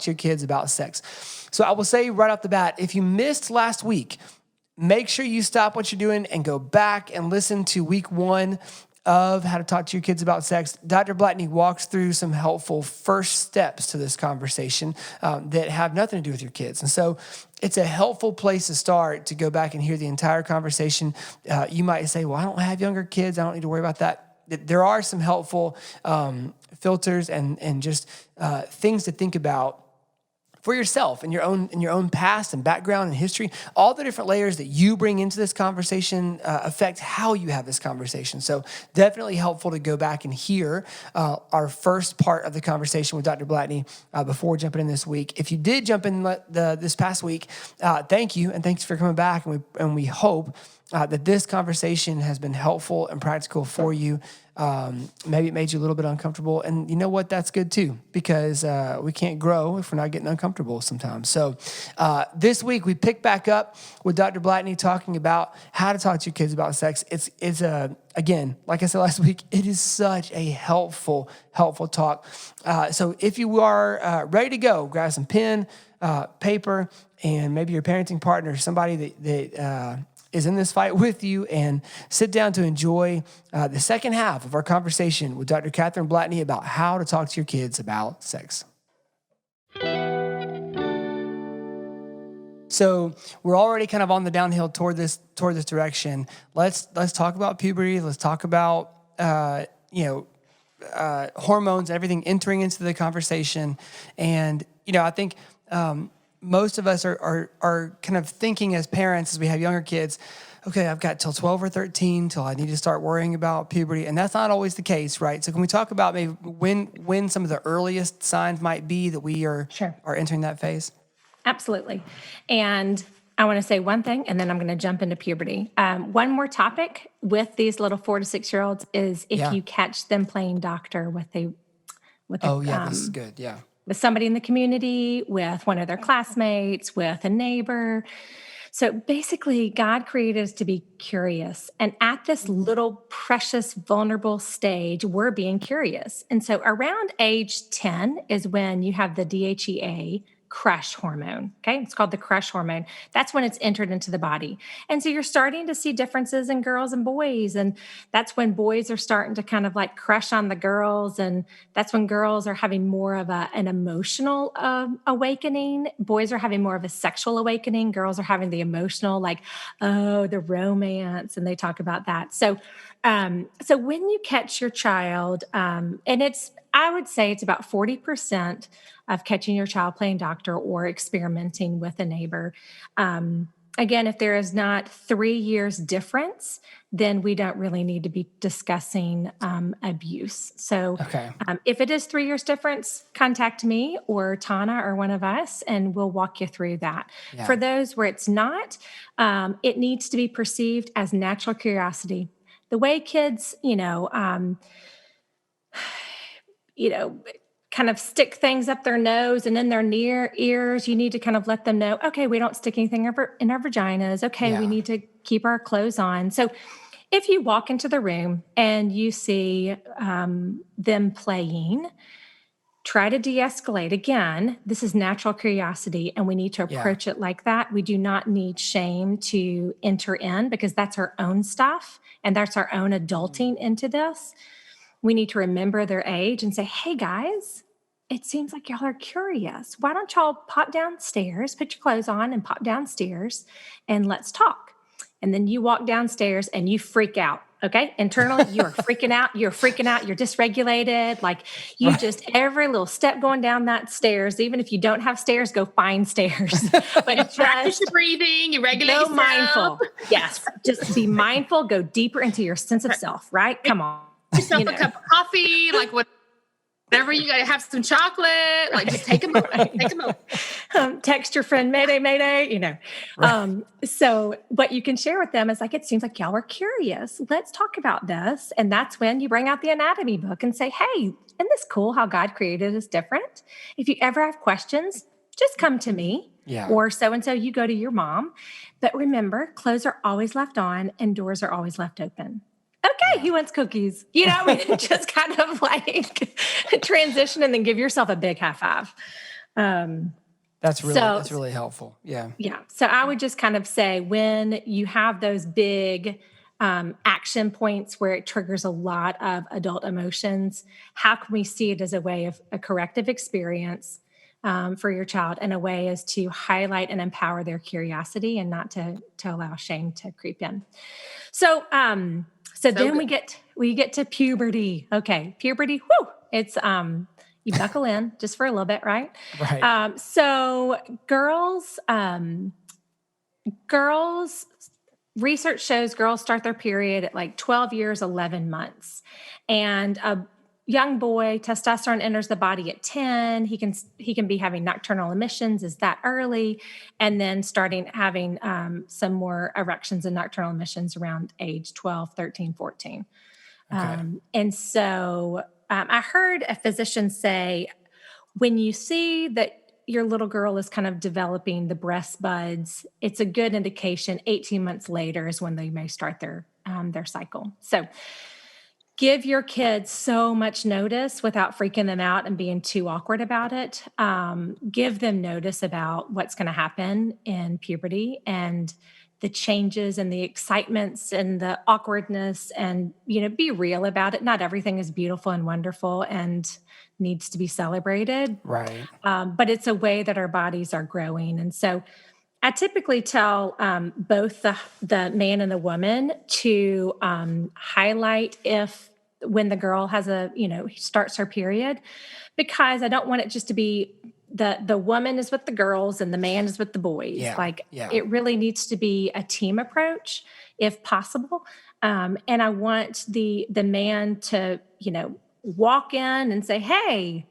to your kids about sex. So I will say right off the bat, if you missed last week, make sure you stop what you're doing and go back and listen to week 1 of How to Talk to Your Kids About Sex. Dr. Blackney walks through some helpful first steps to this conversation that have nothing to do with your kids. And so it's a helpful place to start to go back and hear the entire conversation. You might say, well, I don't have younger kids. I don't need to worry about that. There are some helpful filters and just things to think about for yourself and your own past and background and history. All the different layers that you bring into this conversation affect how you have this conversation. So definitely helpful to go back and hear our first part of the conversation with Dr. Blackney before jumping in this week. If you did jump in this past week, thank you, and thanks for coming back. And we hope that this conversation has been helpful and practical for you. Maybe it made you a little bit uncomfortable. And you know what? That's good too, because we can't grow if we're not getting uncomfortable sometimes. So this week we pick back up with Dr. Blackney talking about how to talk to your kids about sex. It's again, like I said last week, it is such a helpful talk. So if you are ready to go, grab some pen, paper, and maybe your parenting partner, somebody that is in this fight with you, and sit down to enjoy the second half of our conversation with Dr. Katherine Blackney about how to talk to your kids about sex. So we're already kind of on the downhill toward this direction. Let's talk about puberty. Let's talk about hormones, everything entering into the conversation. And I think most of us are kind of thinking as parents, as we have younger kids, okay, I've got till 12 or 13 till I need to start worrying about puberty. And that's not always the case, right? So can we talk about maybe when some of the earliest signs might be that we are entering that phase? Absolutely. And I want to say one thing, and then I'm going to jump into puberty. One more topic with these little 4 to 6 year olds is if you catch them playing doctor with this is good. Yeah. With somebody in the community, with one of their classmates, with a neighbor. So basically, God created us to be curious. And at this little precious, vulnerable stage, we're being curious. And so around age 10 is when you have the DHEA crush hormone. Okay. It's called the crush hormone. That's when it's entered into the body. And so you're starting to see differences in girls and boys. And that's when boys are starting to kind of like crush on the girls. And that's when girls are having more of an emotional awakening. Boys are having more of a sexual awakening. Girls are having the emotional, like, oh, the romance. And they talk about that. So when you catch your child, and I would say it's about 40% of catching your child playing doctor or experimenting with a neighbor. Again, if there is not 3 years difference, then we don't really need to be discussing abuse. So if it is 3 years difference, contact me or Tana or one of us, and we'll walk you through that. Yeah. For those where it's not, it needs to be perceived as natural curiosity. The way kids, kind of stick things up their nose and in their near ears, you need to kind of let them know, okay, we don't stick anything in our vaginas. Okay, we need to keep our clothes on. So if you walk into the room and you see them playing, try to de-escalate. Again, this is natural curiosity, and we need to approach it like that. We do not need shame to enter in, because that's our own stuff, and that's our own adulting into this. We need to remember their age and say, hey, guys, it seems like y'all are curious. Why don't y'all pop downstairs, put your clothes on and pop downstairs, and let's talk. And then you walk downstairs and you freak out, okay? Internally, you are freaking out. You're freaking out. You're dysregulated. Like you just, every little step going down that stairs, even if you don't have stairs, go find stairs. But practice your breathing, you regulate yourself. Mindful. Yes, just be mindful. Go deeper into your sense of self, right? Come on. Yourself a cup of coffee, like whatever, you gotta have some chocolate, like just take a moment. Text your friend, Mayday, Mayday, So what you can share with them is like, it seems like y'all are curious. Let's talk about this. And that's when you bring out the anatomy book and say, hey, isn't this cool how God created us different? If you ever have questions, just come to me. Yeah. Or so-and-so, you go to your mom. But remember, clothes are always left on and doors are always left open. Okay, he wants cookies. Just kind of like transition and then give yourself a big high five. That's really helpful. Yeah. Yeah. So I would just kind of say when you have those big action points where it triggers a lot of adult emotions, how can we see it as a way of a corrective experience for your child, and a way is to highlight and empower their curiosity and not to allow shame to creep in. So then good. we get to puberty. Okay, puberty. Whoo! It's you buckle in just for a little bit, right? Right. So girls, research shows girls start their period at like 12 years, 11 months. And a young boy, testosterone enters the body at 10. He can be having nocturnal emissions is that early, and then starting having some more erections and nocturnal emissions around age 12, 13, 14. Okay. And so I heard a physician say, when you see that your little girl is kind of developing the breast buds, it's a good indication 18 months later is when they may start their cycle. So give your kids so much notice without freaking them out and being too awkward about it. Give them notice about what's going to happen in puberty and the changes and the excitements and the awkwardness, and, be real about it. Not everything is beautiful and wonderful and needs to be celebrated. Right. But it's a way that our bodies are growing. And so I typically tell both the man and the woman to highlight when the girl has starts her period, because I don't want it just to be the woman is with the girls and the man is with the boys. It really needs to be a team approach if possible. And I want the man to, walk in and say, hey,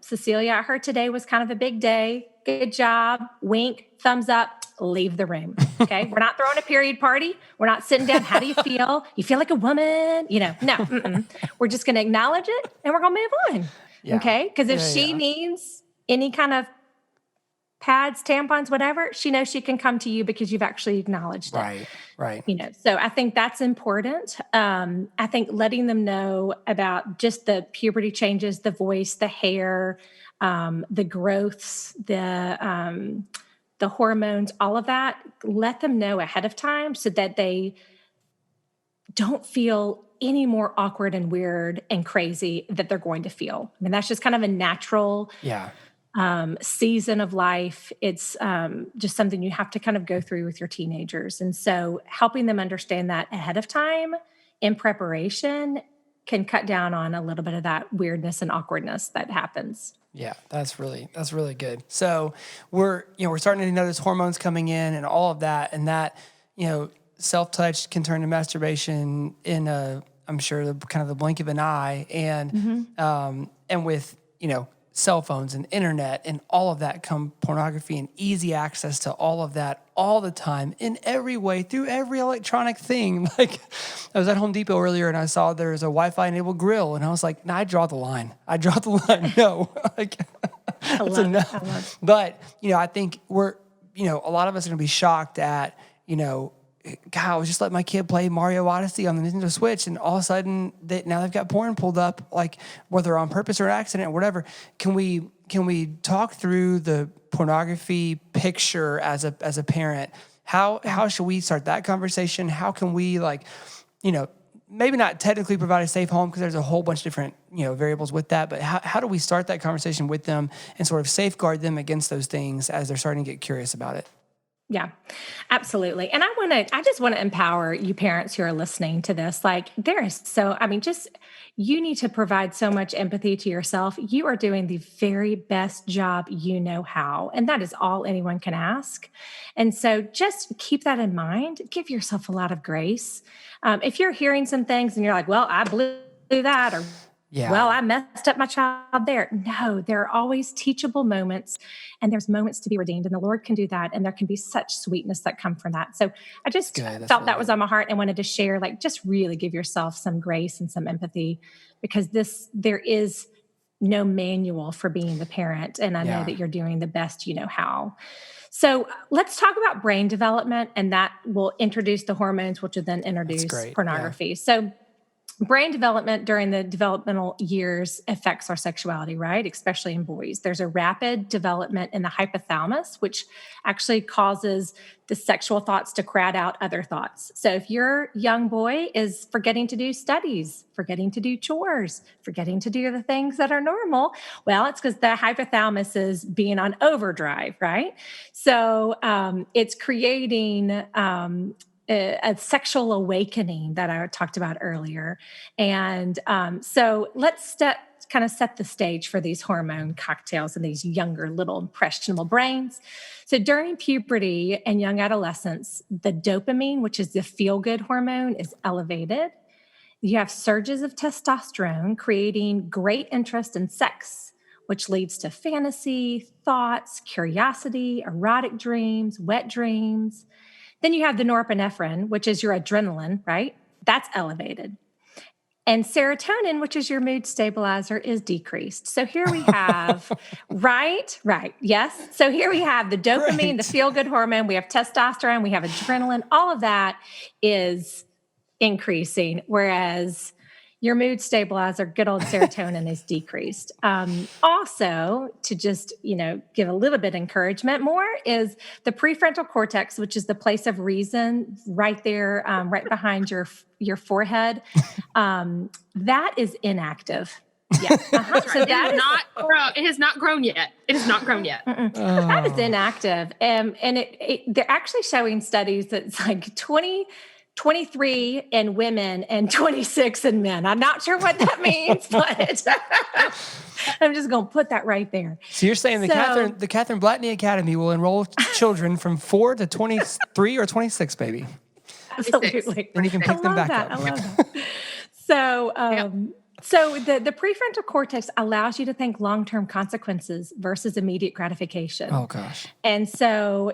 Cecilia, I heard today was kind of a big day. Good job. Wink, thumbs up, leave the room. Okay. We're not throwing a period party. We're not sitting down. How do you feel? You feel like a woman? No. We're just going to acknowledge it and we're going to move on. Yeah. Okay. Because if she needs any kind of pads, tampons, whatever, she knows she can come to you because you've actually acknowledged it. Right. So I think that's important. I think letting them know about just the puberty changes, the voice, the hair, the growths, the hormones, all of that, let them know ahead of time so that they don't feel any more awkward and weird and crazy that they're going to feel. I mean, that's just kind of a natural season of life. It's just something you have to kind of go through with your teenagers. And so helping them understand that ahead of time in preparation can cut down on a little bit of that weirdness and awkwardness that happens. Yeah, that's really good. So we're starting to notice hormones coming in and all of that, and that, self-touch can turn to masturbation in I'm sure the blink of an eye, and and with cell phones and internet and all of that come pornography and easy access to all of that all the time in every way through every electronic thing. Like, I was at Home Depot earlier and I saw there's a Wi-Fi enabled grill, and I was like, I draw the line. No, like, that's enough. But, I think we're, a lot of us are going to be shocked at, God, I was just letting my kid play Mario Odyssey on the Nintendo Switch, and all of a sudden now they've got porn pulled up, like whether on purpose or accident or whatever. Can we talk through the pornography picture as a parent? How should we start that conversation? How can we, maybe not technically provide a safe home, because there's a whole bunch of different, variables with that, but how do we start that conversation with them and sort of safeguard them against those things as they're starting to get curious about it? Yeah, absolutely. And I just want to empower you parents who are listening to this. Like, you need to provide so much empathy to yourself. You are doing the very best job you know how. And that is all anyone can ask. And so just keep that in mind. Give yourself a lot of grace. If you're hearing some things and you're like, well, I blew that, or well, I messed up my child there. No, there are always teachable moments, and there's moments to be redeemed, and the Lord can do that. And there can be such sweetness that come from that. So I just felt that was on my heart and wanted to share, just really give yourself some grace and some empathy, because there is no manual for being the parent. And I know that you're doing the best you know how. So let's talk about brain development, and that will introduce the hormones, which will then introduce pornography. So brain development during the developmental years affects our sexuality, right? Especially in boys. There's a rapid development in the hypothalamus, which actually causes the sexual thoughts to crowd out other thoughts. So if your young boy is forgetting to do studies, forgetting to do chores, forgetting to do the things that are normal, well, it's because the hypothalamus is being on overdrive, right? So it's creating a sexual awakening that I talked about earlier. And so let's kind of set the stage for these hormone cocktails in these younger, little impressionable brains. So during puberty and young adolescence, the dopamine, which is the feel-good hormone, is elevated. You have surges of testosterone creating great interest in sex, which leads to fantasy, thoughts, curiosity, erotic dreams, wet dreams. Then you have the norepinephrine, which is your adrenaline, right? That's elevated. And serotonin, which is your mood stabilizer, is decreased. So here we have, right, yes. So here we have the dopamine, the feel-good hormone, we have testosterone, we have adrenaline, all of that is increasing, whereas your mood stabilizer, good old serotonin, is decreased. Also, to just, give a little bit of encouragement more, is the prefrontal cortex, which is the place of reason right there, right behind your forehead. That is inactive. Yeah. Uh-huh. So it has not grown yet. It has not grown yet. That is inactive. And they're actually showing studies that it's like 23 in women and 26 in men. I'm not sure what that means, but I'm just going to put that right there. So you're saying the Katherine Blackney Academy will enroll children from 4 to 23 or 26, baby? Absolutely. Then you can pick them back up. I love that. So the prefrontal cortex allows you to think long-term consequences versus immediate gratification. Oh, gosh. And so,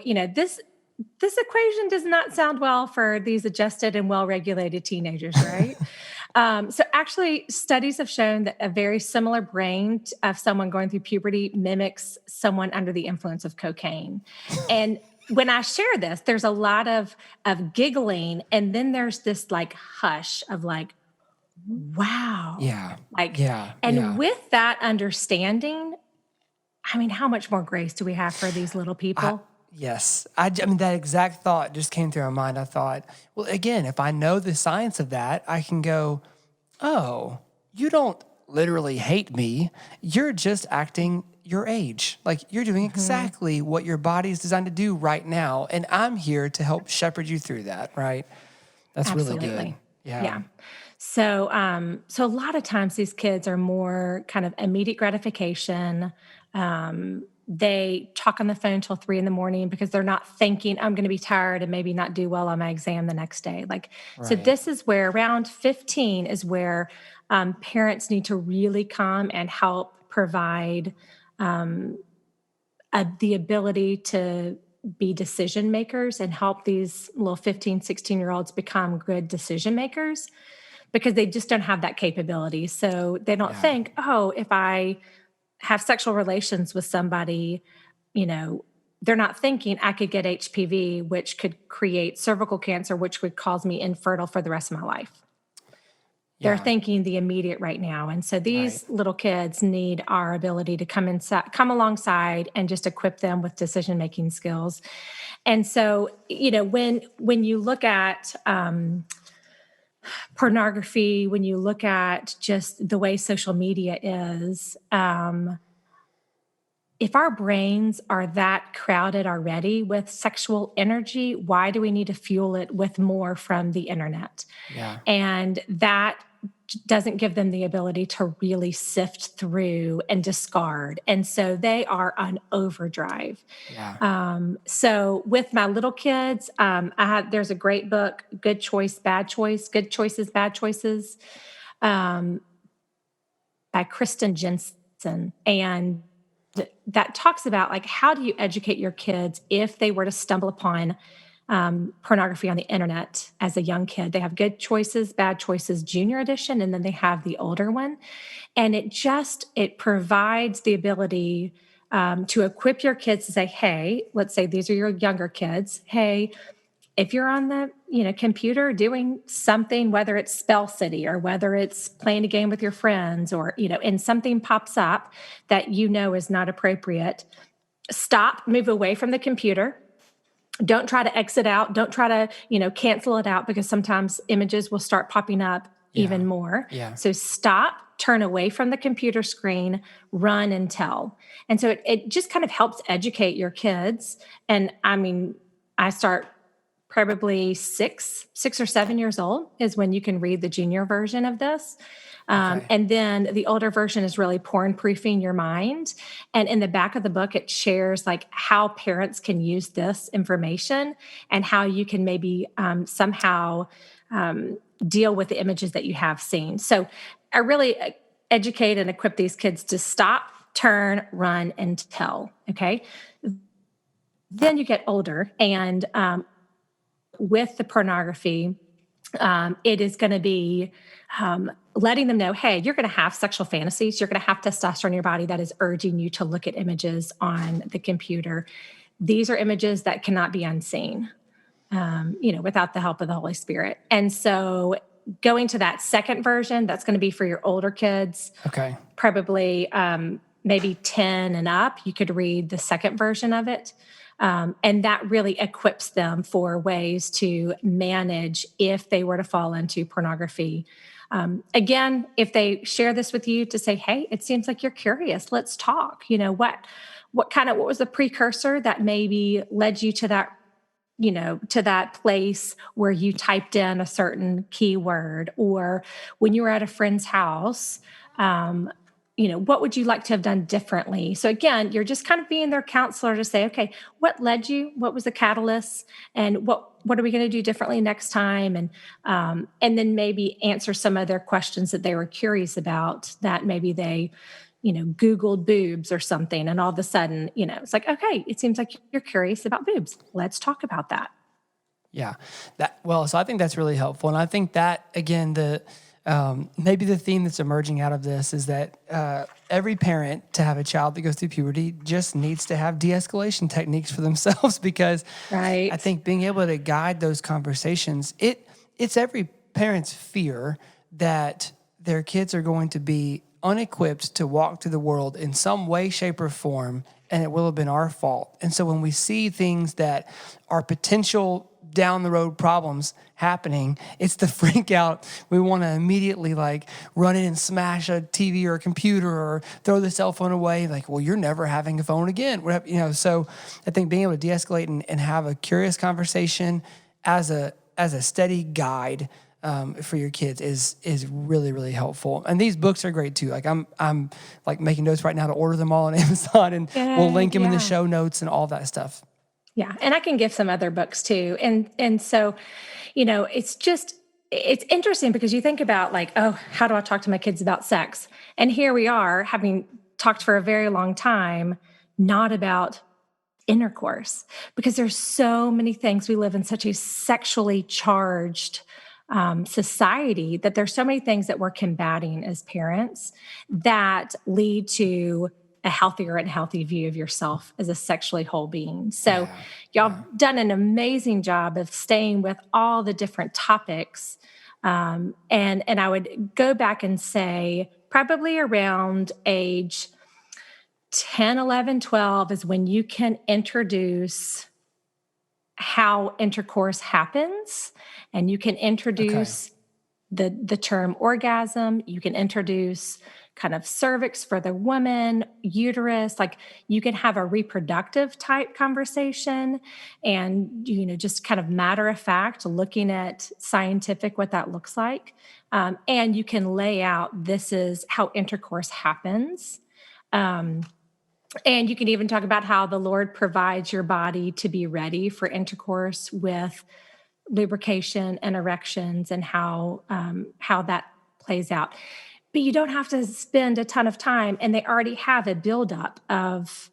this equation does not sound well for these adjusted and well-regulated teenagers, right? So actually, studies have shown that a very similar brain of someone going through puberty mimics someone under the influence of cocaine. And when I share this, there's a lot of giggling, and then there's this like hush of like, wow. Yeah. With that understanding, I mean, how much more grace do we have for these little people? Yes. I mean, that exact thought just came through my mind. I thought, well, again, if I know the science of that, I can go, oh, you don't literally hate me. You're just acting your age. Like you're doing exactly what your body is designed to do right now. And I'm here to help shepherd you through that, right? That's Absolutely. Really good. Yeah. So a lot of times these kids are more kind of immediate gratification. They talk on the phone till 3 a.m. because they're not thinking, I'm going to be tired and maybe not do well on my exam the next day. So this is where around 15 is where parents need to really come and help provide the ability to be decision makers and help these little 15, 16-year-olds become good decision makers, because they just don't have that capability. So they don't think, oh, if I have sexual relations with somebody, they're not thinking I could get HPV, which could create cervical cancer, which would cause me infertile for the rest of my life. They're thinking the immediate right now. And so these little kids need our ability to come alongside and just equip them with decision-making skills. And so, when you look at pornography, when you look at just the way social media is, if our brains are that crowded already with sexual energy, why do we need to fuel it with more from the internet? Yeah. And that doesn't give them the ability to really sift through and discard. And so they are on overdrive. Yeah. So with my little kids, there's a great book, Good Choice, Bad Choice, Good Choices, Bad Choices, by Kristen Jensen. And that talks about like, how do you educate your kids if they were to stumble upon pornography on the internet as a young kid? They have Good Choices, Bad Choices, Junior Edition, and then they have the older one. And it provides the ability to equip your kids to say, hey, let's say these are your younger kids. Hey, if you're on the, computer doing something, whether it's Spell City or whether it's playing a game with your friends or, and something pops up that is not appropriate, stop, move away from the computer. Don't try to exit out. Don't try to, cancel it out, because sometimes images will start popping up even more. Yeah. So stop, turn away from the computer screen, run and tell. And so it just kind of helps educate your kids. And I mean, I start probably 6 or 7 years old is when you can read the junior version of this. Okay. And then the older version is really porn proofing your mind. And in the back of the book, it shares like how parents can use this information and how you can maybe somehow deal with the images that you have seen. So I really educate and equip these kids to stop, turn, run, and tell. Okay. Then you get older, and with the pornography, it is going to be letting them know, hey, you're going to have sexual fantasies. You're going to have testosterone in your body that is urging you to look at images on the computer. These are images that cannot be unseen, without the help of the Holy Spirit. And so going to that second version, that's going to be for your older kids. Okay. Probably maybe 10 and up, you could read the second version of it. And that really equips them for ways to manage if they were to fall into pornography. Again, if they share this with you to say, hey, it seems like you're curious, let's talk. What was the precursor that maybe led you to that, to that place where you typed in a certain keyword, or when you were at a friend's house, what would you like to have done differently? So again, you're just kind of being their counselor to say, okay, what led you? What was the catalyst? And what are we going to do differently next time? And then maybe answer some of their questions that they were curious about, that maybe they, Googled boobs or something. And all of a sudden, it's like, okay, it seems like you're curious about boobs. Let's talk about that. Yeah. So I think that's really helpful. And I think that, again, maybe the theme that's emerging out of this is that every parent, to have a child that goes through puberty, just needs to have de-escalation techniques for themselves, because right. I think being able to guide those conversations, it's every parent's fear that their kids are going to be unequipped to walk through the world in some way, shape, or form, and it will have been our fault. And so when we see things that are potential down the road problems happening, it's the freak out. We want to immediately run in and smash a TV or a computer or throw the cell phone away. Well, you're never having a phone again. So I think being able to de-escalate and have a curious conversation as a steady guide for your kids is really, really helpful. And these books are great too. I'm making notes right now to order them all on Amazon, and we'll link them in the show notes and all that stuff. Yeah. And I can give some other books too. And so, it's interesting because you think about how do I talk to my kids about sex? And here we are having talked for a very long time, not about intercourse, because there's so many things. We live in such a sexually charged society that there's so many things that we're combating as parents that lead to a healthier and healthy view of yourself as a sexually whole being. So y'all done an amazing job of staying with all the different topics. And I would go back and say probably around age 10, 11, 12 is when you can introduce how intercourse happens, and you can introduce the term orgasm. You can introduce kind of cervix for the woman, uterus, you can have a reproductive type conversation, and, just kind of matter of fact, looking at scientific, what that looks like. And you can lay out, this is how intercourse happens. And you can even talk about how the Lord provides your body to be ready for intercourse with lubrication and erections, and how that plays out. But you don't have to spend a ton of time, and they already have a buildup of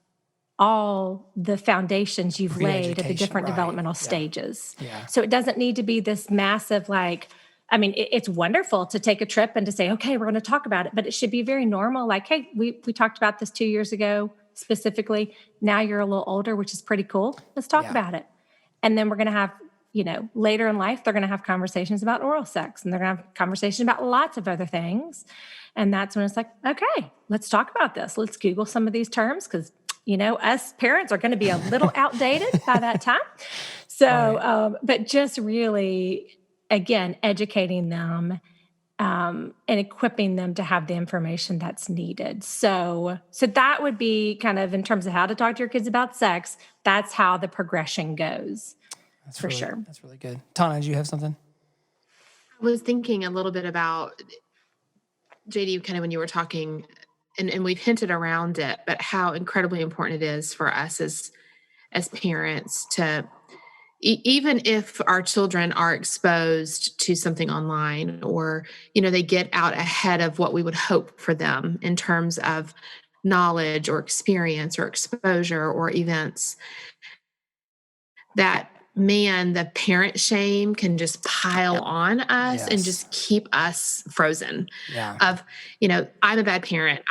all the foundations you've laid at the different developmental stages. Yeah. So it doesn't need to be this massive, it's wonderful to take a trip and to say, okay, we're going to talk about it, but it should be very normal. Hey, we talked about this 2 years ago specifically. Now you're a little older, which is pretty cool. Let's talk about it. And then we're going to have, later in life, they're going to have conversations about oral sex, and they're going to have conversations about lots of other things. And that's when it's like, okay, let's talk about this. Let's Google some of these terms, because, us parents are going to be a little outdated by that time. So, but just really, again, educating them and equipping them to have the information that's needed. So that would be kind of, in terms of how to talk to your kids about sex, that's how the progression goes. That's for sure. That's really good. Tana, do you have something? I was thinking a little bit about, JD, kind of when you were talking, and we've hinted around it, but how incredibly important it is for us as parents to, even if our children are exposed to something online, or, they get out ahead of what we would hope for them in terms of knowledge or experience or exposure or events, that the parent shame can just pile on us and just keep us frozen of, I'm a bad parent.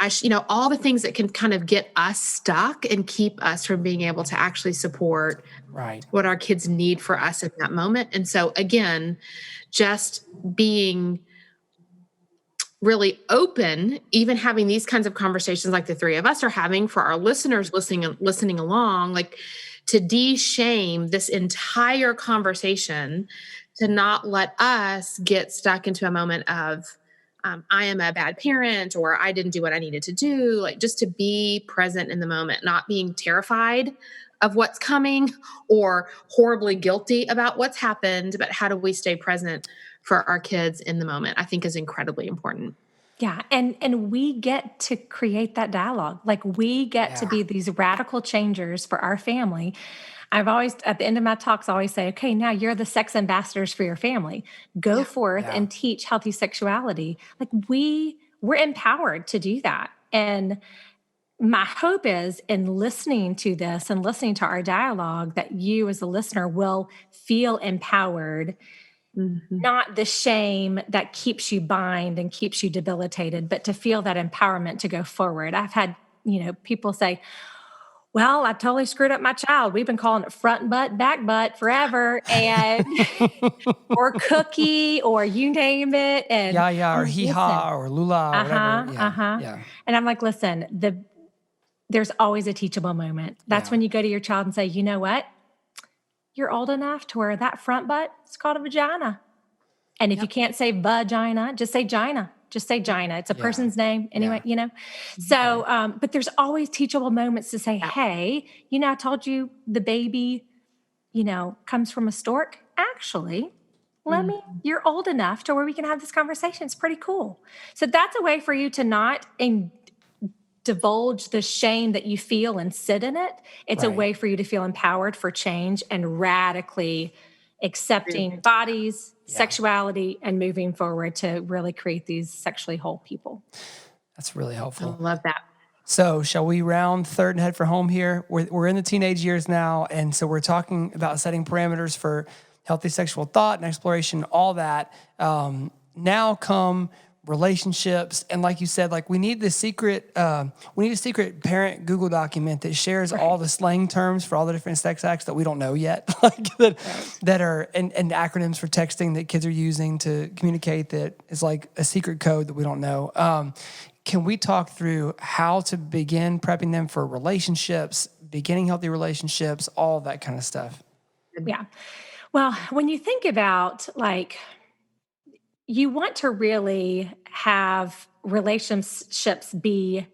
All the things that can kind of get us stuck and keep us from being able to actually support what our kids need for us in that moment. And so again, just being really open, even having these kinds of conversations like the three of us are having, for our listeners listening along, like, to de-shame this entire conversation, to not let us get stuck into a moment of, I am a bad parent, or I didn't do what I needed to do. Like, just to be present in the moment, not being terrified of what's coming or horribly guilty about what's happened, but how do we stay present for our kids in the moment, I think is incredibly important. Yeah. And we get to create that dialogue. Like, we get to be these radical changers for our family. I've always, at the end of my talks, always say, okay, now you're the sex ambassadors for your family. Go forth and teach healthy sexuality. Like, we're empowered to do that. And my hope is, in listening to this and listening to our dialogue, that you as a listener will feel empowered. Mm-hmm. Not the shame that keeps you bind and keeps you debilitated, but to feel that empowerment to go forward. I've had, people say, well, I totally screwed up my child. We've been calling it front butt, back butt forever, and or cookie, or you name it. And or hee-haw, or lula, or whatever. And I'm like, listen, there's always a teachable moment. That's when you go to your child and say, you know what? You're old enough to where that front butt is called a vagina. And if you can't say vagina, just say gina. Just say gina. It's a person's name anyway, So, but there's always teachable moments to say, hey, I told you the baby, comes from a stork. Actually, you're old enough to where we can have this conversation. It's pretty cool. So that's a way for you to not divulge the shame that you feel and sit in it. It's a way for you to feel empowered for change and radically accepting bodies, sexuality, and moving forward to really create these sexually whole people. That's really helpful. I love that. So shall we round third and head for home here? We're in the teenage years now, and so we're talking about setting parameters for healthy sexual thought and exploration, all that. Now come relationships, and like you said, like we need a secret parent Google document that shares all the slang terms for all the different sex acts that we don't know yet, that are and acronyms for texting that kids are using to communicate, that is like a secret code that we don't know. Can we talk through how to begin prepping them for relationships, beginning healthy relationships, all that kind of stuff? Yeah. Well, when you think about, like, you want to really have relationships be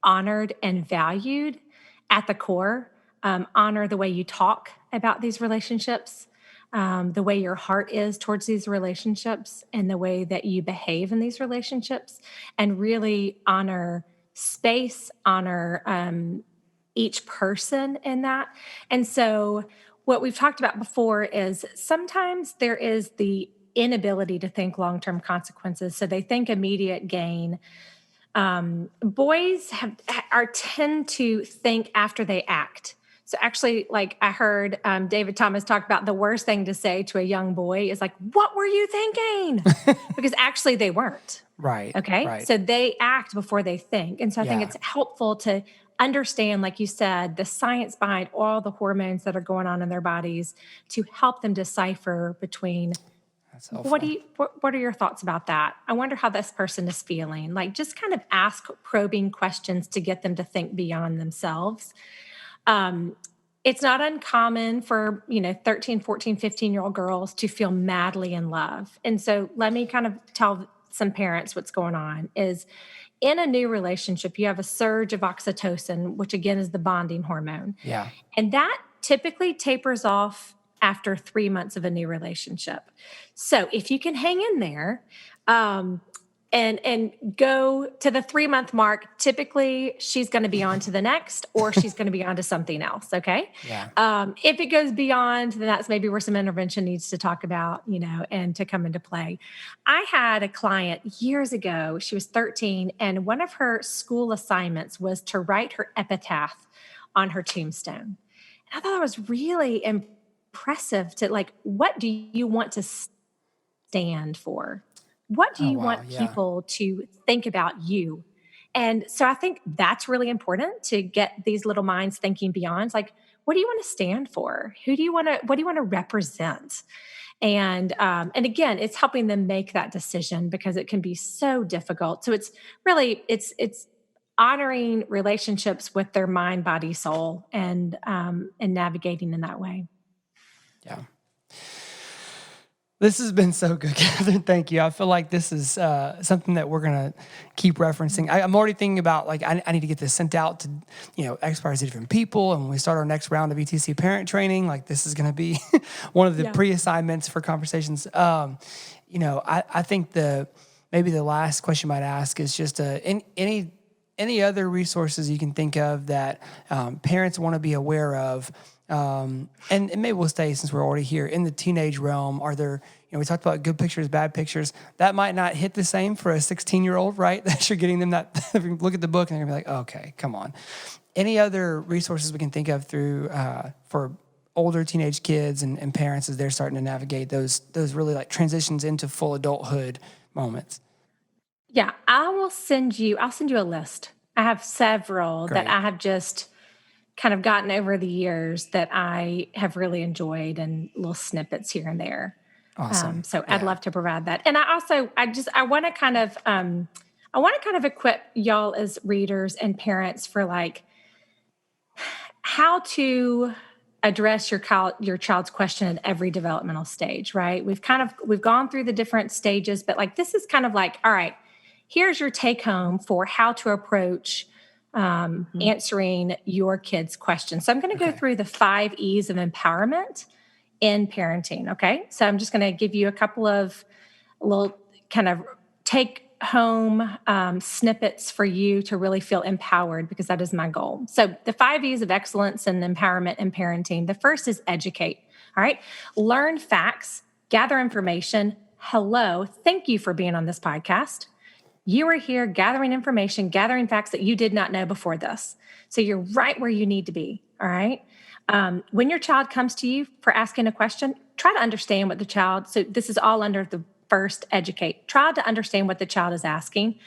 honored and valued at the core. Honor the way you talk about these relationships, the way your heart is towards these relationships, and the way that you behave in these relationships, and really honor space, honor each person in that. And so what we've talked about before is sometimes there is the inability to think long-term consequences. So they think immediate gain. Boys tend to think after they act. So actually, like I heard David Thomas talk about, the worst thing to say to a young boy is like, what were you thinking? Because actually they weren't. Right. Okay. Right. So they act before they think. And so I think it's helpful to understand, like you said, the science behind all the hormones that are going on in their bodies to help them decipher between what are your thoughts about that? I wonder how this person is feeling. Like, just kind of ask probing questions to get them to think beyond themselves. It's not uncommon for, 13, 14, 15-year-old girls to feel madly in love. And so let me kind of tell some parents what's going on is in a new relationship, you have a surge of oxytocin, which again is the bonding hormone. Yeah. And that typically tapers off after 3 months of a new relationship. So if you can hang in there, and go to the 3-month mark, typically she's going to be on to the next, or she's going to be on to something else. Okay. Yeah. If it goes beyond, then that's maybe where some intervention needs to talk about, and to come into play. I had a client years ago, she was 13, and one of her school assignments was to write her epitaph on her tombstone. And I thought it was really impressive to, like, what do you want to stand for? What do you want people to think about you? And so I think that's really important to get these little minds thinking beyond, like, what do you want to stand for? What do you want to represent? And again, it's helping them make that decision because it can be so difficult. So it's really, it's honoring relationships with their mind, body, soul, and navigating in that way. Yeah. This has been so good, Catherine. Thank you. I feel like this is something that we're going to keep referencing. I'm already thinking about, like, I need to get this sent out to, X, Y, Z different people. And when we start our next round of ETC parent training, like, this is going to be one of the pre-assignments for conversations. I think maybe the last question I might ask is just any other resources you can think of that parents want to be aware of. And maybe we'll stay, since we're already here, in the teenage realm. Are there, we talked about good pictures, bad pictures. That might not hit the same for a 16-year-old, right? That you're getting them that, look at the book and they're going to be like, okay, come on. Any other resources we can think of through, for older teenage kids and parents as they're starting to navigate those really, like, transitions into full adulthood moments? Yeah, I'll send you a list. I have several that I have just kind of gotten over the years that I have really enjoyed, and little snippets here and there. Awesome. So I'd love to provide that. And I want to kind of equip y'all as readers and parents for, like, how to address your child's question at every developmental stage, right? We've gone through the different stages, but, like, this is kind of like, all right, here's your take home for how to approach answering your kids' questions. So I'm going to go through the 5 E's of empowerment in parenting. Okay. So I'm just going to give you a couple of little kind of take home snippets for you to really feel empowered, because that is my goal. So the 5 E's of excellence and empowerment in parenting. The first is educate. All right. Learn facts, gather information. Hello. Thank you for being on this podcast. You are here gathering information, gathering facts that you did not know before this. So you're right where you need to be, all right? When your child comes to you for asking a question, try to understand what the child, so this is all under the first educate. Try to understand what the child is asking,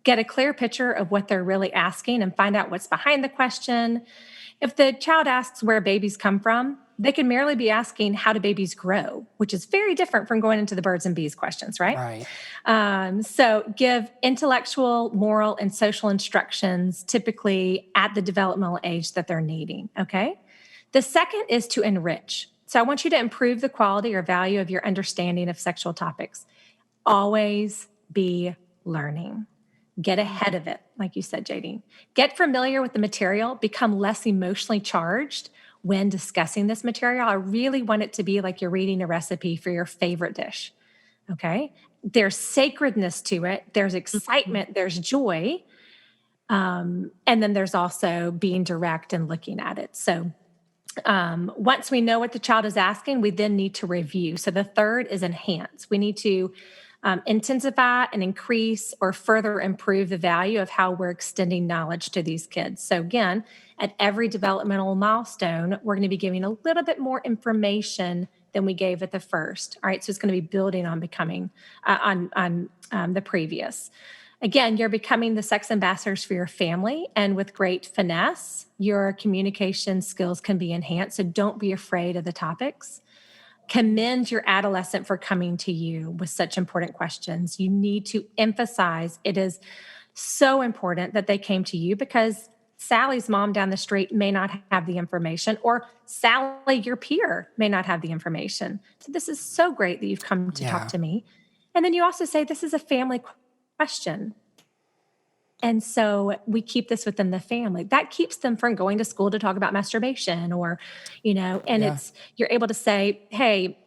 get a clear picture of what they're really asking, and find out what's behind the question. If the child asks where babies come from, they can merely be asking, how do babies grow? Which is very different from going into the birds and bees questions, right? So give intellectual, moral, and social instructions typically at the developmental age that they're needing, okay? The second is to enrich. So I want you to improve the quality or value of your understanding of sexual topics. Always be learning. Get ahead of it, like you said, JD. Get familiar with the material, become less emotionally charged when discussing this material. I really want it to be like you're reading a recipe for your favorite dish, okay? There's sacredness to it. There's excitement. There's joy. And then there's also being direct and looking at it. So once we know what the child is asking, we then need to review. So the third is enhance. We need to intensify and increase or further improve the value of how we're extending knowledge to these kids. So again, at every developmental milestone, we're going to be giving a little bit more information than we gave at the first. All right, so it's going to be building on becoming on the previous. Again, you're becoming the sex ambassadors for your family, and with great finesse, your communication skills can be enhanced. So don't be afraid of the topics. Commend your adolescent for coming to you with such important questions. You need to emphasize it is so important that they came to you, because Sally's mom down the street may not have the information, or Sally, your peer, may not have the information. So this is so great that you've come to talk to me. And then you also say, this is a family question. And so we keep this within the family. That keeps them from going to school to talk about masturbation, or, it's, you're able to say, hey,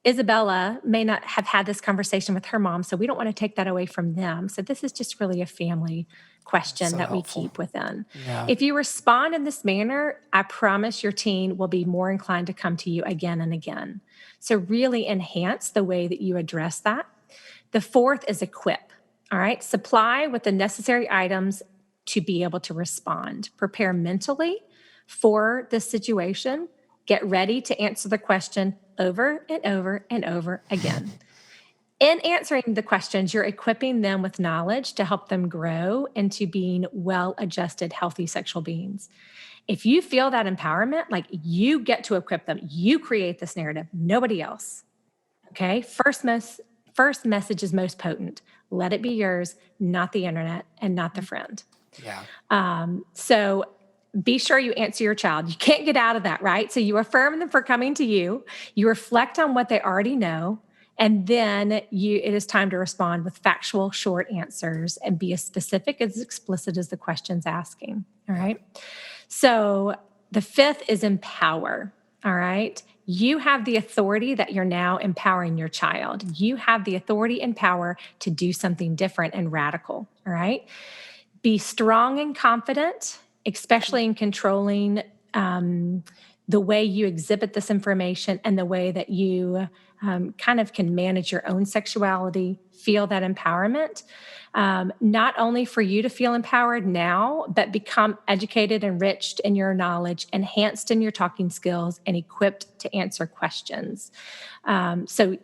Isabella may not have had this conversation with her mom, so we don't want to take that away from them. So this is just really a family question that we keep within. Yeah. If you respond in this manner, I promise your teen will be more inclined to come to you again and again. So really enhance the way that you address that. The fourth is equip. All right. Supply with the necessary items to be able to respond. Prepare mentally for this situation. Get ready to answer the question over and over and over again. In answering the questions, you're equipping them with knowledge to help them grow into being well-adjusted, healthy sexual beings. If you feel that empowerment, like you get to equip them, you create this narrative, nobody else. Okay. First message is most potent. Let it be yours, not the internet and not the friend. Yeah. So be sure you answer your child. You can't get out of that, right? So you affirm them for coming to you. You reflect on what they already know. And then it is time to respond with factual, short answers and be as specific, as explicit as the question's asking. All right. So the fifth is empower. All right. You have the authority that you're now empowering your child. You have the authority and power to do something different and radical. All right. Be strong and confident, especially in controlling the way you exhibit this information and the way that you kind of can manage your own sexuality, feel that empowerment, not only for you to feel empowered now, but become educated, enriched in your knowledge, enhanced in your talking skills, and equipped to answer questions. So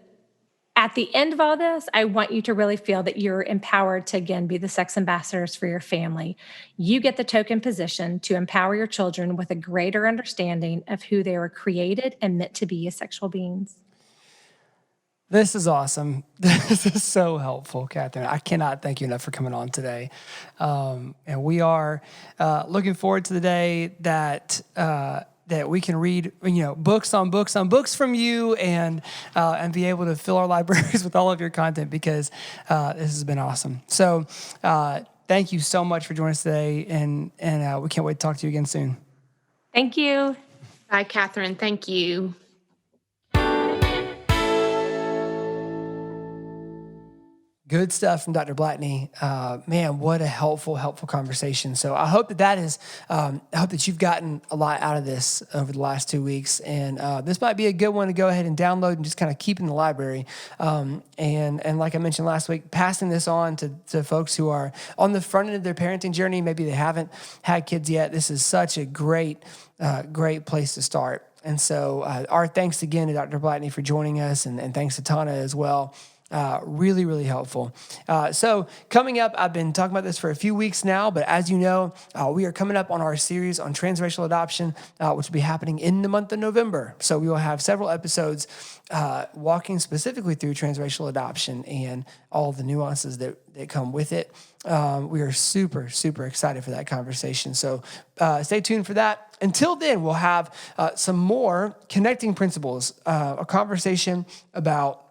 at the end of all this, I want you to really feel that you're empowered to, again, be the sex ambassadors for your family. You get the token position to empower your children with a greater understanding of who they were created and meant to be as sexual beings. This is awesome. This is so helpful, Katherine. I cannot thank you enough for coming on today. And we are looking forward to the day that we can read, books on books from you, and be able to fill our libraries with all of your content, because this has been awesome. So thank you so much for joining us today, and we can't wait to talk to you again soon. Thank you. Bye, Katherine. Thank you. Good stuff from Dr. Blackney. Man, what a helpful conversation. So I hope I hope that you've gotten a lot out of this over the last 2 weeks. And this might be a good one to go ahead and download and just kind of keep in the library. And like I mentioned last week, passing this on to folks who are on the front end of their parenting journey. Maybe they haven't had kids yet. This is such a great place to start. And so our thanks again to Dr. Blackney for joining us, and thanks to Tana as well. Really, really helpful. So coming up, I've been talking about this for a few weeks now, but as you know, we are coming up on our series on transracial adoption, which will be happening in the month of November. So we will have several episodes walking specifically through transracial adoption and all the nuances that come with it. We are super, super excited for that conversation. So stay tuned for that. Until then, we'll have some more connecting principles, a conversation about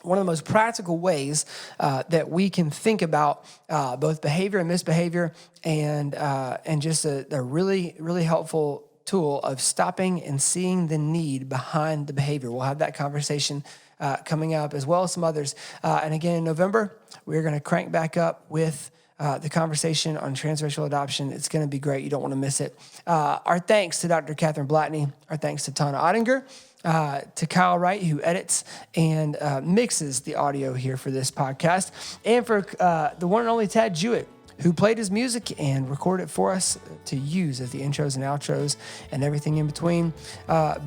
one of the most practical ways that we can think about both behavior and misbehavior, and just a really, really helpful tool of stopping and seeing the need behind the behavior. We'll have that conversation coming up, as well as some others. And again, in November, we're going to crank back up with the conversation on transracial adoption. It's going to be great. You don't want to miss it. Our thanks to Dr. Katherine Blackney. Our thanks to Tana Ottinger. To Kyle Wright, who edits and mixes the audio here for this podcast, and for the one and only Tad Jewett, who played his music and recorded it for us to use as the intros and outros and everything in between.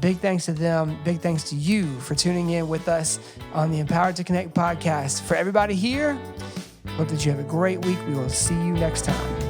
Big thanks to them. Big thanks to you for tuning in with us on the Empowered to Connect podcast. For everybody here, Hope that you have a great week. We will see you next time.